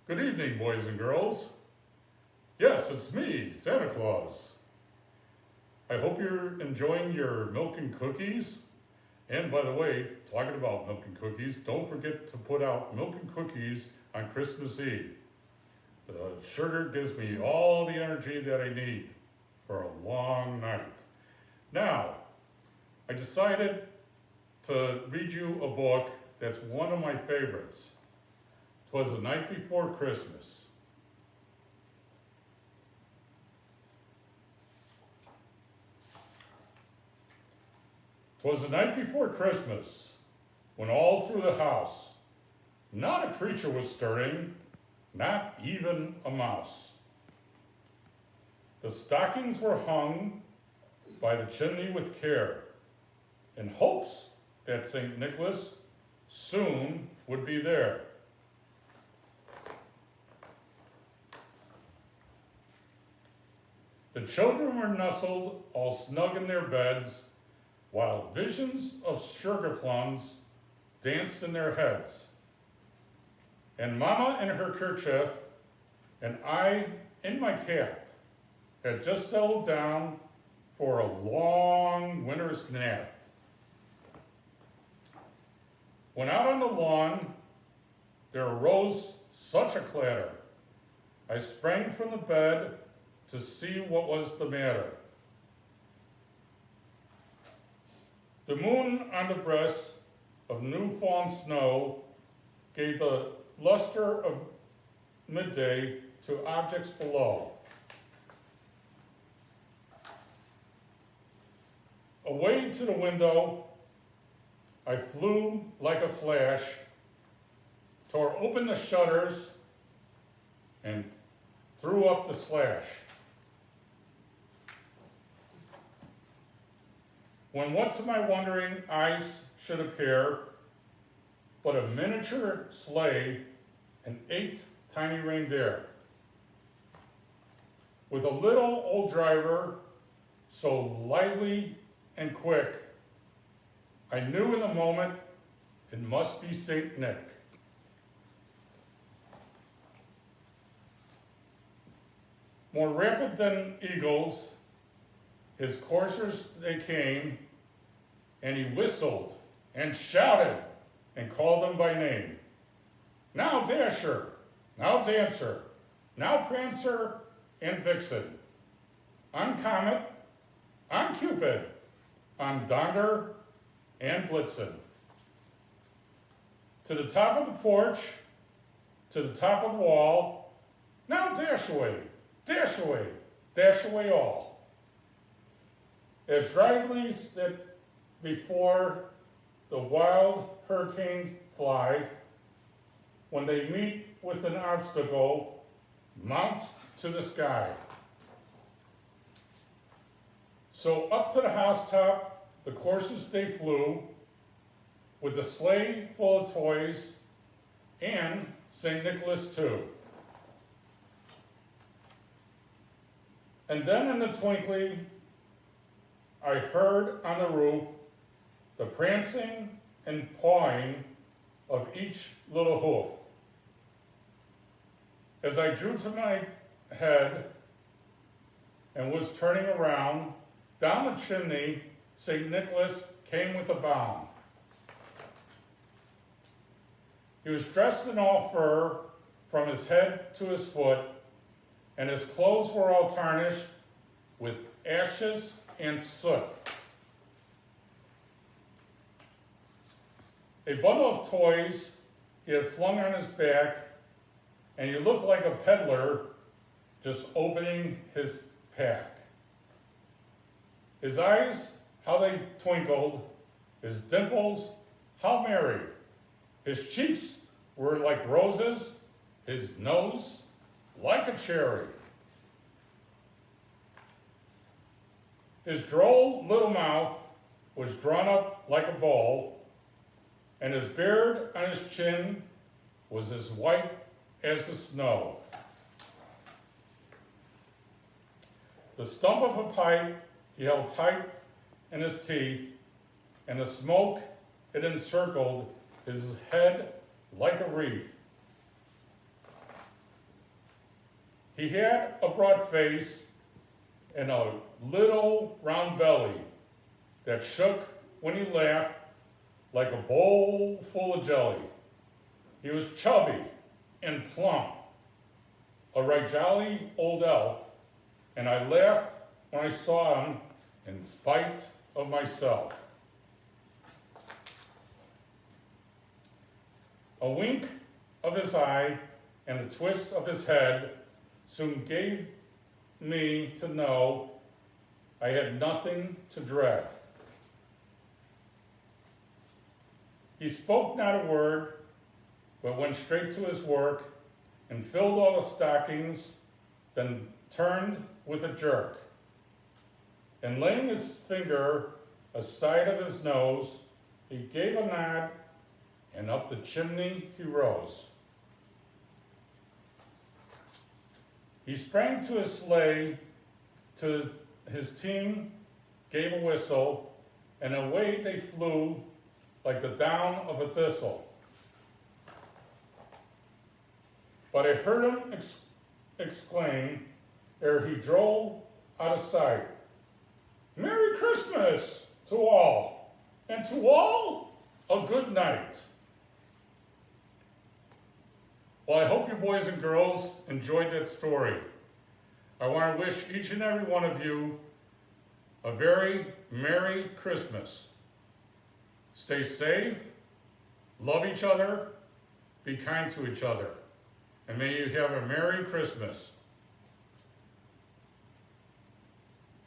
Good evening, boys and girls. Yes, it's me, Santa Claus. I hope you're enjoying your milk and cookies. And by the way, talking about milk and cookies, don't forget to put out milk and cookies on Christmas Eve. The sugar gives me all the energy that I need for a long night. Now, I decided to read you a book that's one of my favorites. 'Twas the Night Before Christmas. "'Twas the night before Christmas, when all through the house, not a creature was stirring, not even a mouse. The stockings were hung by the chimney with care, in hopes that St. Nicholas soon would be there. The children were nestled all snug in their beds, while visions of sugar plums danced in their heads. And Mama in her kerchief, and I in my cap, had just settled down for a long winter's nap. When out on the lawn, there arose such a clatter. I sprang from the bed to see what was the matter. The moon on the breast of new fallen snow gave the luster of midday to objects below. Away to the window, I flew like a flash, tore open the shutters, and threw up the slash. When what to my wondering eyes should appear but a miniature sleigh and 8 tiny reindeer, with a little old driver so lively and quick, I knew in a moment it must be Saint Nick. More rapid than eagles, his coursers they came, and he whistled and shouted and called them by name. Now Dasher, now Dancer, now Prancer and Vixen, on Comet, on Cupid, on Donder and Blitzen. To the top of the porch, to the top of the wall, now dash away, dash away, dash away all. As drivelies that before the wild hurricanes fly, when they meet with an obstacle, mount to the sky. So up to the housetop, the coursers they flew, with the sleigh full of toys, and St. Nicholas too. And then in a twinkling, I heard on the roof the prancing and pawing of each little hoof. As I drew to my head and was turning around, down the chimney, St. Nicholas came with a bound. He was dressed in all fur from his head to his foot, and his clothes were all tarnished with ashes and soot. A bundle of toys he had flung on his back, and he looked like a peddler just opening his pack. His eyes, how they twinkled, his dimples, how merry. His cheeks were like roses, his nose like a cherry. His droll little mouth was drawn up like a bowl, and his beard on his chin was as white as the snow. The stump of a pipe he held tight in his teeth, and the smoke had encircled his head like a wreath. He had a broad face and a little round belly that shook when he laughed like a bowl full of jelly. He was chubby and plump, a right jolly old elf, and I laughed when I saw him in spite of myself. A wink of his eye and a twist of his head soon gave me to know I had nothing to dread. He spoke not a word, but went straight to his work and filled all the stockings, then turned with a jerk. And laying his finger aside of his nose, he gave a nod, and up the chimney he rose. He sprang to his sleigh, to his team gave a whistle, and away they flew like the down of a thistle. But I heard him exclaim, ere he drove out of sight, "Merry Christmas to all, and to all a good night." Well, I hope you boys and girls enjoyed that story. I want to wish each and every one of you a very Merry Christmas. Stay safe, love each other, be kind to each other, and may you have a Merry Christmas.